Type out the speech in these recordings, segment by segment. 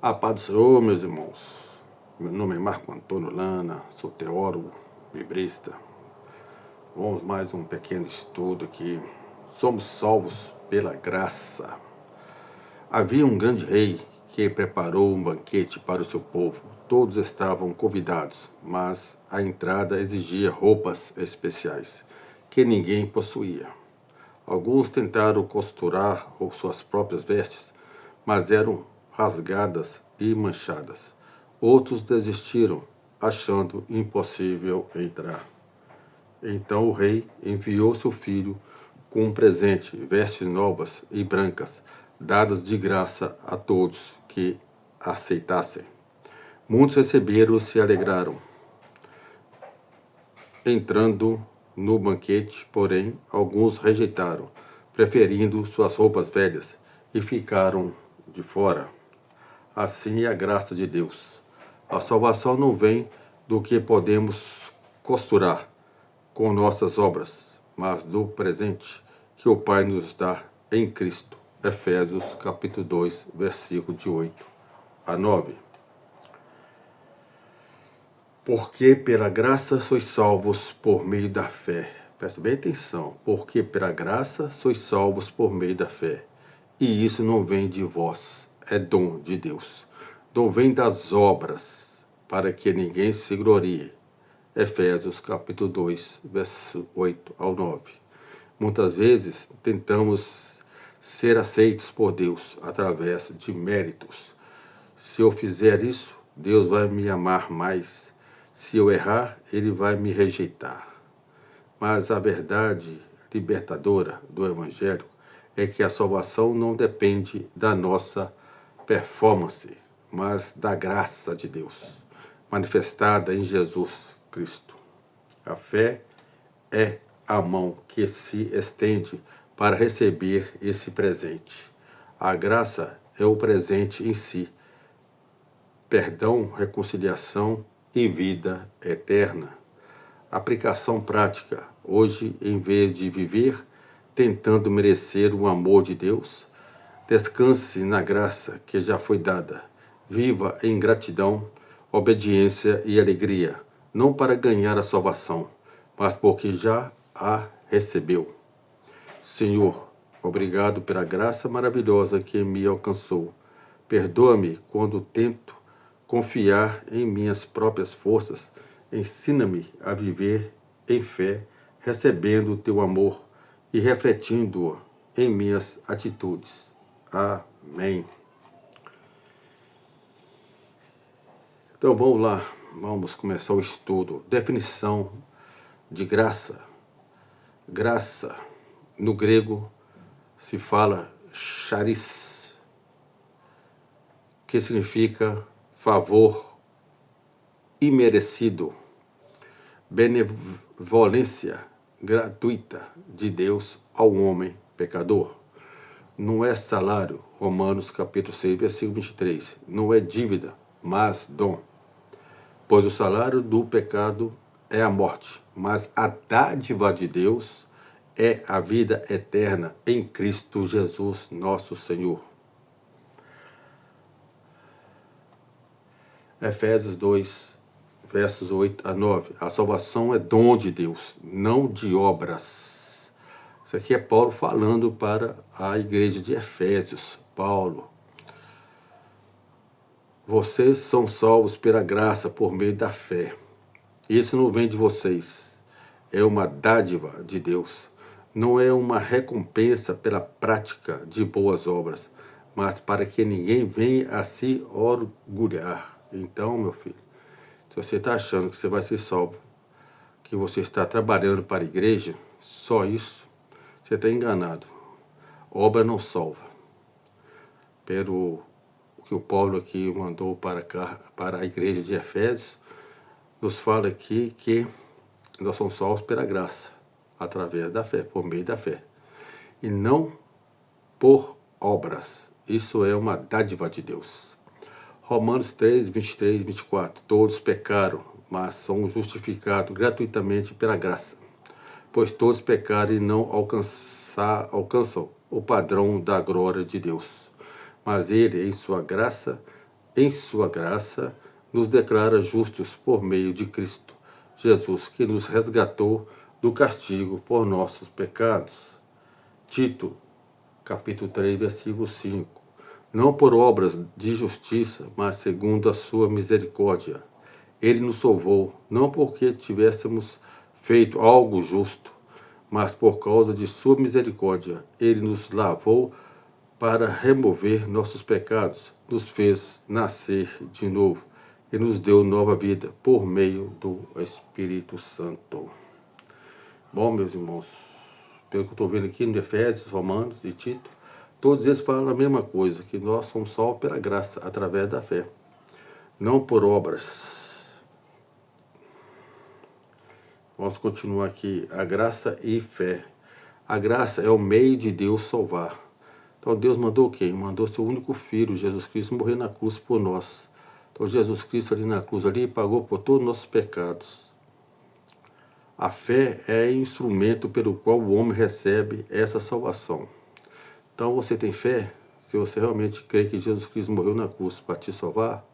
A paz do Senhor, meus irmãos. Meu nome é Marco Antônio Lana, sou teólogo, biblista. Vamos mais um pequeno estudo aqui. Somos salvos pela graça. Havia um grande rei que preparou um banquete para o seu povo. Todos estavam convidados, mas a entrada exigia roupas especiais que ninguém possuía. Alguns tentaram costurar suas próprias vestes, mas eram rasgadas e manchadas. Outros desistiram, achando impossível entrar. Então o rei enviou seu filho com um presente, vestes novas e brancas, dadas de graça a todos que aceitassem. Muitos receberam e se alegraram, entrando no banquete, porém alguns rejeitaram, preferindo suas roupas velhas, e ficaram de fora. Assim é a graça de Deus. A salvação não vem do que podemos costurar com nossas obras, mas do presente que o Pai nos dá em Cristo. Efésios capítulo 2, versículo de 8 a 9. Porque pela graça sois salvos por meio da fé. Presta bem atenção. Porque pela graça sois salvos por meio da fé. E isso não vem de vós, é dom de Deus. Não vem das obras, para que ninguém se glorie. Efésios capítulo 2, verso 8 ao 9. Muitas vezes tentamos ser aceitos por Deus através de méritos. Se eu fizer isso, Deus vai me amar mais. Se eu errar, Ele vai me rejeitar. Mas a verdade libertadora do Evangelho é que a salvação não depende da nossa performance, mas da graça de Deus, manifestada em Jesus Cristo. A fé é a mão que se estende para receber esse presente. A graça é o presente em si, perdão, reconciliação e vida eterna. Aplicação prática. Hoje, em vez de viver tentando merecer o amor de Deus, descanse na graça que já foi dada. Viva em gratidão, obediência e alegria, não para ganhar a salvação, mas porque já a recebeu. Senhor, obrigado pela graça maravilhosa que me alcançou. Perdoa-me quando tento confiar em minhas próprias forças. Ensina-me a viver em fé, recebendo o teu amor e refletindo-o em minhas atitudes. Amém. Então vamos lá, vamos começar o estudo. Definição de graça. Graça, no grego, se fala charis, que significa favor imerecido, benevolência gratuita de Deus ao homem pecador. Não é salário, Romanos capítulo 6, versículo 23. Não é dívida, mas dom. Pois o salário do pecado é a morte, mas a dádiva de Deus é a vida eterna em Cristo Jesus, nosso Senhor. Efésios 2, versos 8 a 9. A salvação é dom de Deus, não de obras. Isso aqui é Paulo falando para a igreja de Efésios. Paulo, vocês são salvos pela graça por meio da fé. Isso não vem de vocês, é uma dádiva de Deus. Não é uma recompensa pela prática de boas obras, mas para que ninguém venha a se orgulhar. Então, meu filho, se você está achando que você vai ser salvo, que você está trabalhando para a igreja, só isso, você está enganado. Obra não salva. Pelo que o Paulo aqui mandou para a igreja de Efésios, nos fala aqui que nós somos salvos pela graça, através da fé, por meio da fé, e não por obras. Isso é uma dádiva de Deus. Romanos 3, 23 e 24. Todos pecaram, mas são justificados gratuitamente pela graça, pois todos pecaram e não alcançam o padrão da glória de Deus. Mas Ele, em sua graça, em sua graça, nos declara justos por meio de Cristo Jesus, que nos resgatou do castigo por nossos pecados. Tito, capítulo 3, versículo 5. Não por obras de justiça, mas segundo a sua misericórdia. Ele nos salvou, não porque tivéssemos feito algo justo, mas por causa de sua misericórdia. Ele nos lavou para remover nossos pecados, nos fez nascer de novo e nos deu nova vida por meio do Espírito Santo. Bom, meus irmãos, pelo que eu estou vendo aqui no Efésios, Romanos e Tito, todos eles falam a mesma coisa, que nós somos salvos pela graça, através da fé, não por obras. Vamos continuar aqui, a graça e fé. A graça é o meio de Deus salvar. Então Deus mandou quem? Mandou seu único filho, Jesus Cristo, morrer na cruz por nós. Então Jesus Cristo ali na cruz ali pagou por todos os nossos pecados. A fé é instrumento pelo qual o homem recebe essa salvação. Então você tem fé? Se você realmente crê que Jesus Cristo morreu na cruz para te salvar,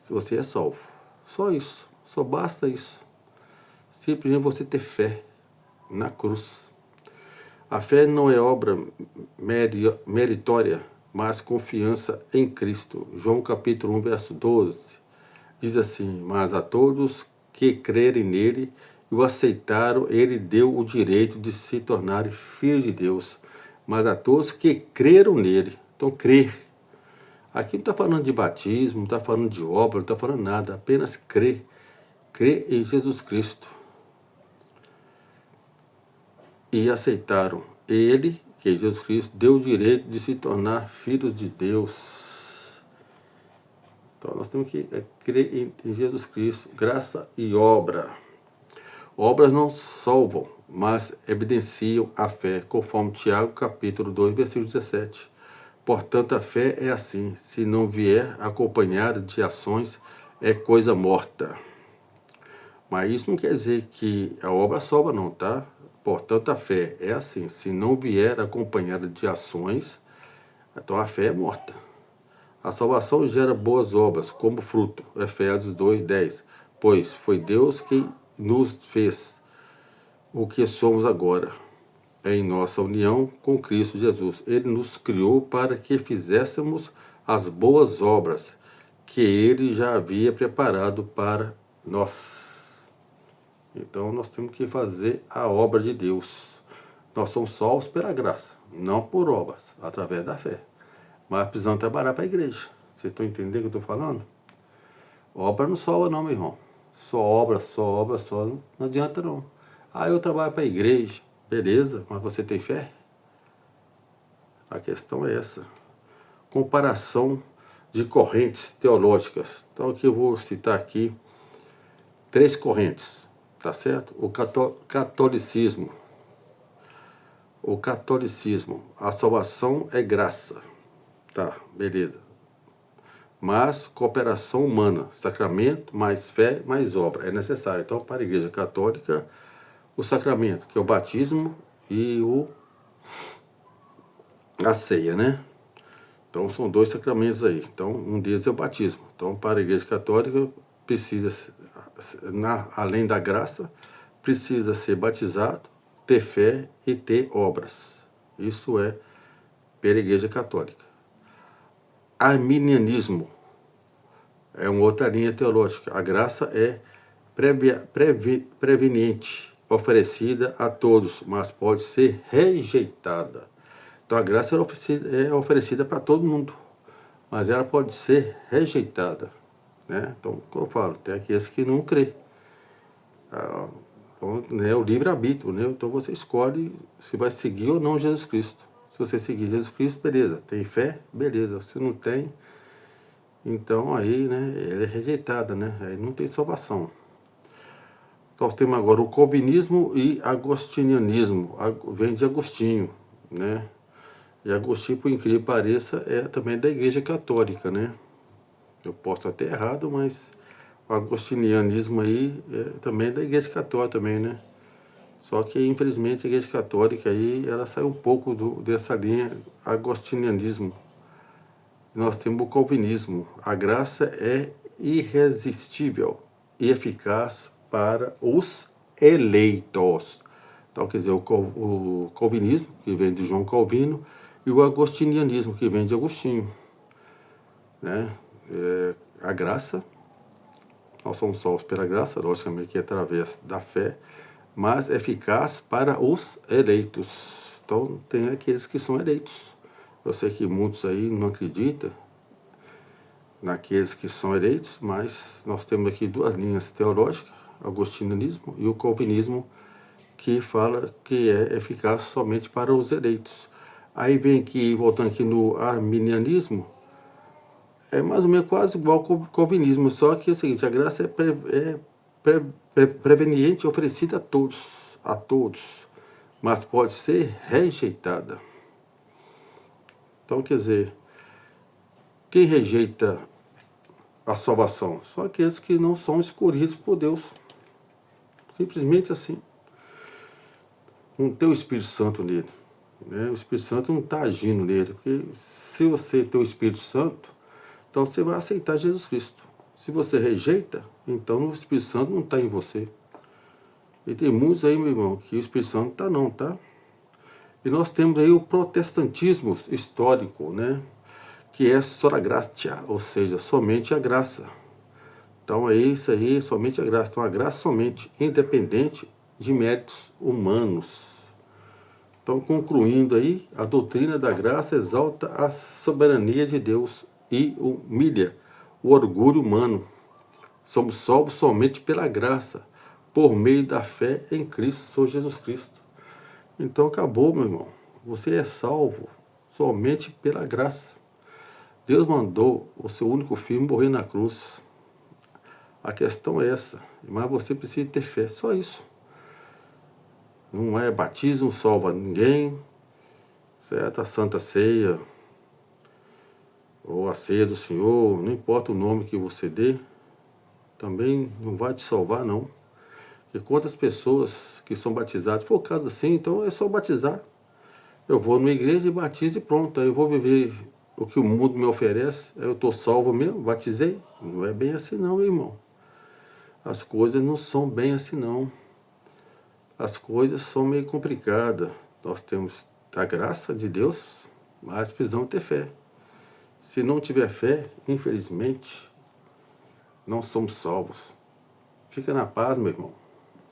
você é salvo. Só isso. Só basta isso. Simplesmente você ter fé na cruz. A fé não é obra meritória, mas confiança em Cristo. João capítulo 1, verso 12, diz assim: mas a todos que crerem nele e o aceitaram, ele deu o direito de se tornarem filhos de Deus. Mas a todos que creram nele. Então, crer. Aqui não está falando de batismo, não está falando de obra, não está falando nada. Apenas crer. Crer em Jesus Cristo. E aceitaram. Ele, que é Jesus Cristo, deu o direito de se tornar filhos de Deus. Então, nós temos que crer em Jesus Cristo. Graça e obra. Obras não salvam, mas evidenciam a fé, conforme Tiago, capítulo 2, versículo 17. Portanto, a fé é assim, se não vier acompanhada de ações, é coisa morta. Mas isso não quer dizer que a obra salva não, tá? Portanto, a fé é assim, se não vier acompanhada de ações, então a fé é morta. A salvação gera boas obras, como fruto, Efésios 2, 10. Pois foi Deus quem nos fez o que somos agora, em nossa união com Cristo Jesus. Ele nos criou para que fizéssemos as boas obras que Ele já havia preparado para nós. Então nós temos que fazer a obra de Deus. Nós somos salvos pela graça, não por obras, através da fé. Mas precisamos trabalhar para a igreja. Vocês estão entendendo o que eu estou falando? Obra não salva não, meu irmão. Só obra, não adianta não. Eu trabalho para a igreja. Beleza, mas você tem fé? A questão é essa. Comparação de correntes teológicas. Então aqui eu vou citar aqui 3 correntes, tá certo? O catolicismo. O catolicismo, a salvação é graça. Tá, beleza. Mas cooperação humana, sacramento, mais fé, mais obra, é necessário. Então, para a Igreja Católica, o sacramento, que é o batismo e a ceia, né? Então, são 2 sacramentos aí. Então, um deles é o batismo. Então, para a Igreja Católica, precisa, além da graça, precisa ser batizado, ter fé e ter obras. Isso é pela Igreja Católica. Arminianismo é uma outra linha teológica. A graça é preveniente, oferecida a todos, mas pode ser rejeitada. Então a graça é oferecida para todo mundo, mas ela pode ser rejeitada, né? Então, como eu falo, tem aqueles que não crê. Então, né, o livre-arbítrio, né? Então você escolhe se vai seguir ou não Jesus Cristo. Se você seguir Jesus Cristo, beleza. Tem fé? Beleza. Se não tem, então aí, né, ele é rejeitado, né? Aí não tem salvação. Então nós temos agora o calvinismo e agostinianismo. Vem de Agostinho, né? E Agostinho, por incrível que pareça, é também da Igreja Católica, né? Eu posso estar até errado, mas o agostinianismo aí é também da Igreja Católica também, né? Só que, infelizmente, a Igreja Católica aí, ela saiu um pouco dessa linha agostinianismo. Nós temos o calvinismo. A graça é irresistível e eficaz para os eleitos. Então, quer dizer, o calvinismo, que vem de João Calvino, e o agostinianismo, que vem de Agostinho. Né? A graça, nós somos salvos pela graça, logicamente que é através da fé, mas eficaz para os eleitos. Então, tem aqueles que são eleitos. Eu sei que muitos aí não acreditam naqueles que são eleitos, mas nós temos aqui duas linhas teológicas, o agostinianismo e o calvinismo, que fala que é eficaz somente para os eleitos. Aí vem aqui, voltando aqui no arminianismo, é mais ou menos quase igual ao calvinismo, só que é o seguinte, a graça preveniente oferecida a todos, mas pode ser rejeitada. Então, quer dizer, quem rejeita a salvação? Só aqueles que não são escolhidos por Deus. Simplesmente assim. Não tem o Espírito Santo nele. Né? O Espírito Santo não está agindo nele. Porque se você tem o Espírito Santo, então você vai aceitar Jesus Cristo. Se você rejeita, então o Espírito Santo não está em você. E tem muitos aí, meu irmão, que o Espírito Santo não está não, tá? E nós temos aí o protestantismo histórico, né? Que é sola gratia, ou seja, somente a graça. Então é isso aí, somente a graça. Então a graça somente, independente de méritos humanos. Então, concluindo aí, a doutrina da graça exalta a soberania de Deus e humilha o orgulho humano. Somos salvos somente pela graça, por meio da fé em Cristo, Senhor Jesus Cristo. Então acabou, meu irmão. Você é salvo somente pela graça. Deus mandou o seu único filho morrer na cruz. A questão é essa. Mas você precisa ter fé. Só isso. Não é batismo, salva ninguém. Certo? A Santa Ceia. Ou a ceia do Senhor. Não importa o nome que você dê. Também não vai te salvar, não. E quantas pessoas que são batizadas, for o caso assim, então é só batizar. Eu vou numa igreja e batizo e pronto. Aí eu vou viver o que o mundo me oferece. Aí eu estou salvo mesmo, batizei. Não é bem assim não, meu irmão. As coisas não são bem assim não. As coisas são meio complicadas. Nós temos a graça de Deus, mas precisamos ter fé. Se não tiver fé, infelizmente, não somos salvos. Fica na paz, meu irmão.